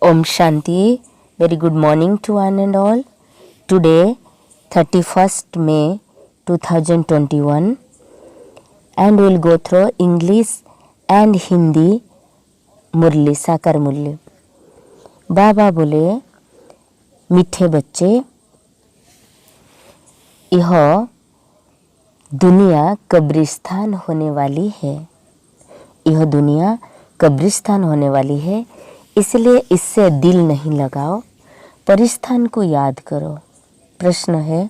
Om Shanti. Very good morning to one and all. Today, 31st May 2021, and we'll go through English and Hindi मुरली साकार मुरली। बाबा बोले, मीठे बच्चे, यह दुनिया कब्रिस्तान होने वाली है। यह दुनिया कब्रिस्तान होने वाली है, इसलिए इससे दिल नहीं लगाओ, परिस्थान को याद करो। प्रश्न है,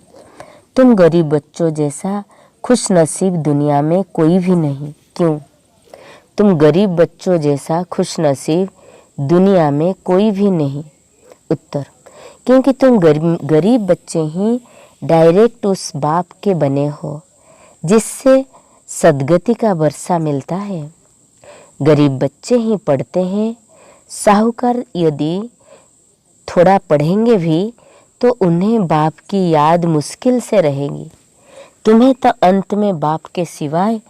तुम गरीब बच्चों जैसा खुश नसीब दुनिया में कोई भी नहीं। क्यों? तुम गरीब बच्चों जैसा खुश नसीब दुनिया में कोई भी नहीं। उत्तर, क्योंकि तुम गरीब बच्चे ही डायरेक्ट उस बाप के बने हो जिससे सद्गति का वर्षा मिलता है। गरीब बच्चे ही पढ़ते हैं, साहूकार यदि थोड़ा पढ़ेंगे भी तो उन्हें बाप की याद मुश्किल से रहेगी। तुम्हें तो अंत में बाप के सिवाय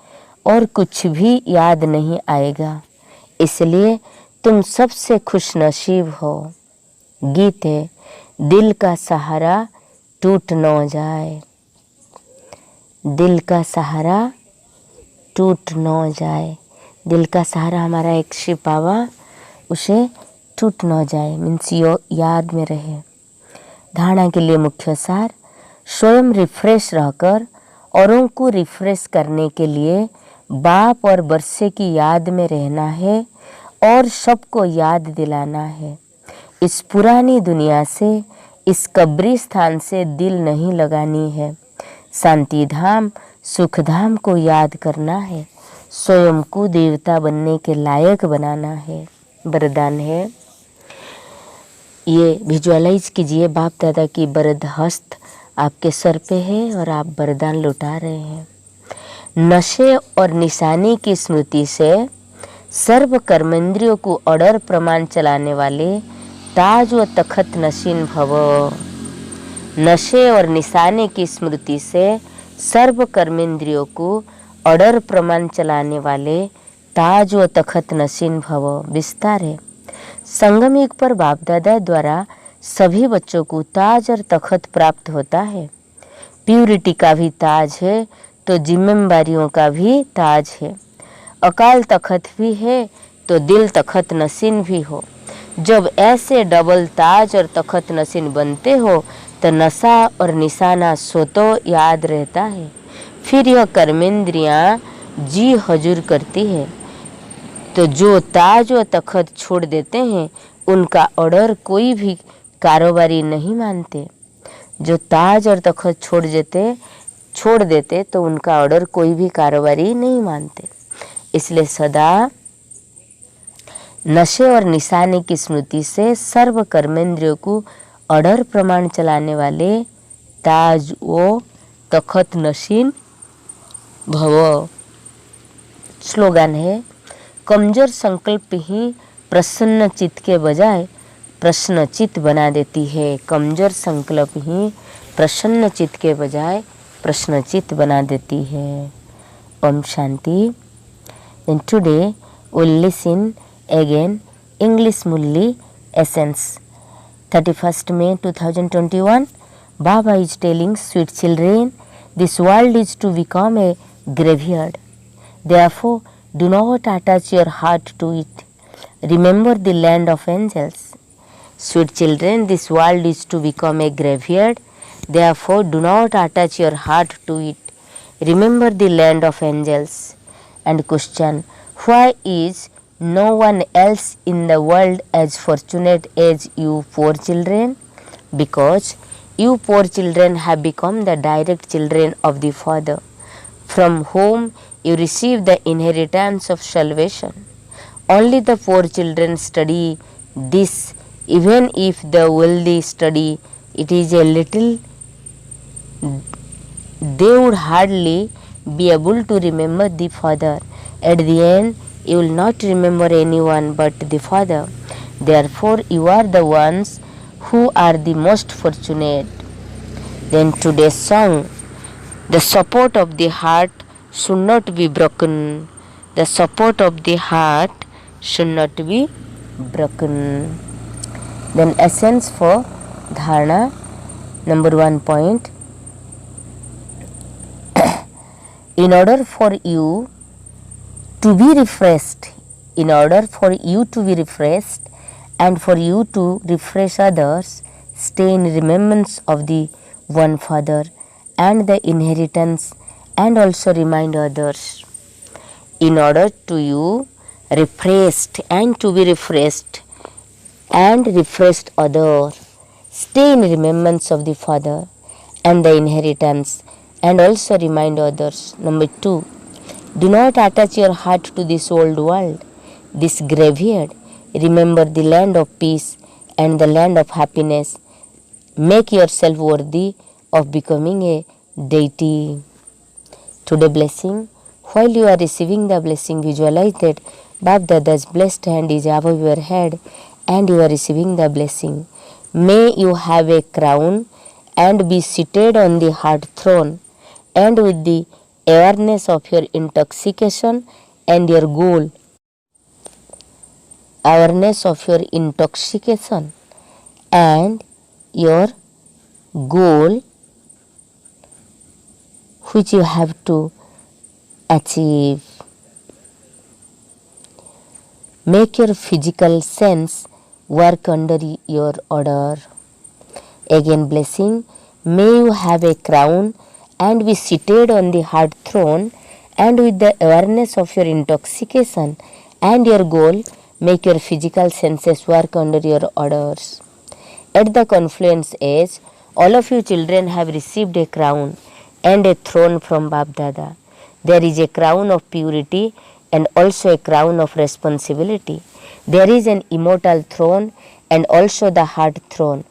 और कुछ भी याद नहीं आएगा, इसलिए तुम सबसे खुश नसीब हो। गीत है, दिल का सहारा टूट न जाए, दिल का सहारा टूट न जाए। दिल का सहारा हमारा एक शिपावा, उसे टूट न जाए, मीन्स याद में रहे। धारणा के लिए मुख्य सार, स्वयं रिफ्रेश रहकर औरों को रिफ्रेश करने के लिए बाप और वर्षे की याद में रहना है और सबको याद दिलाना है। इस पुरानी दुनिया से, इस कब्रिस्तान से दिल नहीं लगानी है। शांति धाम, सुख धाम को याद करना है। स्वयं को देवता बनने के लायक बनाना है। वरदान है, ये विजुअलाइज कीजिए, बाप दादा की वरद हस्त आपके सर पे है और आप वरदान लौटा रहे हैं। नशे और निशानी की स्मृति से सर्व कर्मेंद्रियों को अडर प्रमाण चलाने वाले ताज व तखत नशीन भव। नशे और निशाने की स्मृति से सर्व कर्मेंद्रियों को अडर प्रमाण चलाने वाले ताज व तखत नशीन भव। विस्तार है, संगम युग पर बाप दादा द्वारा सभी बच्चों को ताज और तखत प्राप्त होता है। प्यूरिटी का भी ताज है तो जिम्मेदारियों का भी ताज है। अकाल तखत भी है तो दिल तखत नसीन भी हो। जब ऐसे डबल ताज और तखत नसीन बनते हो तो नशा और निशाना सोतो याद रहता है। फिर यह कर्मेंद्रियां जी हजूर करती है। तो जो ताज व तखत छोड़ देते हैं उनका ऑर्डर कोई भी कारोबारी नहीं मानते। जो ताज और तखत छोड़ देते तो उनका ऑर्डर कोई भी कारोबारी नहीं मानते। इसलिए सदा नशे और निशाने की स्मृति से सर्व कर्मेंद्रियों को ऑर्डर प्रमाण चलाने वाले ताज व तखत नशीन भव। स्लोगन है, कमजोर संकल्प ही प्रसन्न चित्त के बजाय प्रश्न चित्त बना देती है। कमजोर संकल्प ही प्रसन्न चित्त के बजाय प्रश्न चित्त बना देती है। Om Shanti. Then today we'll listen again English Murli Essence. 31st May 2021. Baba is telling, sweet children, this world is to become a graveyard. Therefore, do not attach your heart to it. Remember the land of angels. Sweet children, this world is to become a graveyard. Therefore, do not attach your heart to it. Remember the land of angels. And question, why is no one else in the world as fortunate as you poor children? Because you poor children have become the direct children of the Father, from whom you receive the inheritance of salvation. Only the poor children study this, even if the wealthy study it is a little, they would hardly be able to remember the Father. At the end, you will not remember anyone but the Father. Therefore, you are the ones who are the most fortunate. Then today's song, the support of the heart should not be broken. The support of the heart should not be broken. Then essence for dharana. Number 1 point. In order for you to be refreshed, in order for you to be refreshed and for you to refresh others, stay in remembrance of the one Father and the inheritance, and also remind others. In order to you refreshed and to be refreshed and refreshed others, stay in remembrance of the Father and the inheritance, and also remind others. Number 2, do not attach your heart to this old world, this graveyard. Remember the land of peace and the land of happiness. Make yourself worthy of becoming a deity. Today blessing. While you are receiving the blessing, visualize that Bap Dada's blessed hand is above your head and you are receiving the blessing. May you have a crown and be seated on the heart throne, and with the awareness of your intoxication and your goal, awareness of your intoxication and your goal which you have to achieve. Make your physical sense work under your order. Again blessing. May you have a crown and be seated on the heart throne, and with the awareness of your intoxication and your goal, make your physical senses work under your orders. At the confluence age, all of you children have received a crown and a throne from Bap Dada. There is a crown of purity and also a crown of responsibility. There is an immortal throne and also the heart throne.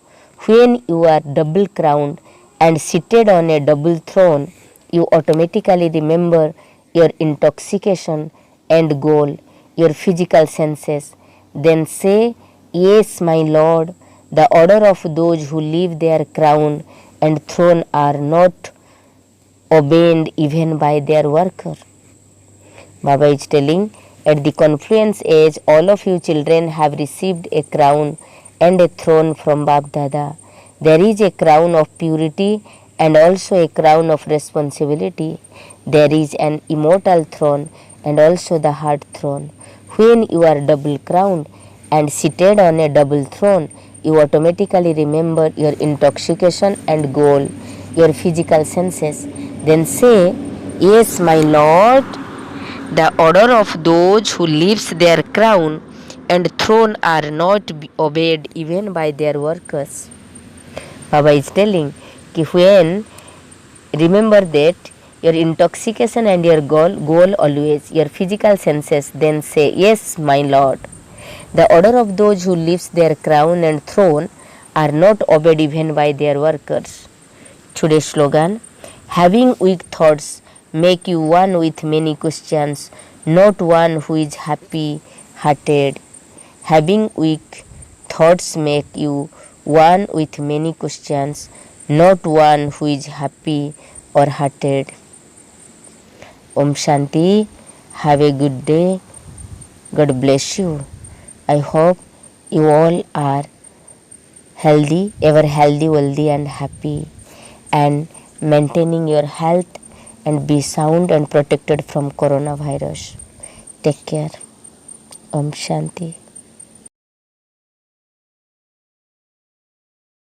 When you are double crowned and seated on a double throne, you automatically remember your intoxication and goal, your physical senses. Then say, yes, my Lord, the order of those who leave their crown and throne are not obeyed even by their worker. Baba is telling, at the confluence age, all of you children have received a crown and a throne from Bap Dada. There is a crown of purity and also a crown of responsibility. There is an immortal throne and also the heart throne. When you are double crowned and seated on a double throne, you automatically remember your intoxication and goal, your physical senses. Then say, yes, my Lord, the order of those who leaves their crown and throne are not obeyed even by their workers. Baba is telling, when remember that your intoxication and your goal always, your physical senses, then say, yes, my Lord. The order of those who leaves their crown and throne are not obeyed even by their workers. Today's slogan, having weak thoughts make you one with many questions, not one who is happy-hearted. Having weak thoughts make you one with many questions, not one who is happy or hearted. Om Shanti. Have a good day. God bless you. I hope you all are healthy, ever healthy, wealthy and happy, and maintaining your health and be sound and protected from coronavirus. Take care. Om Shanti.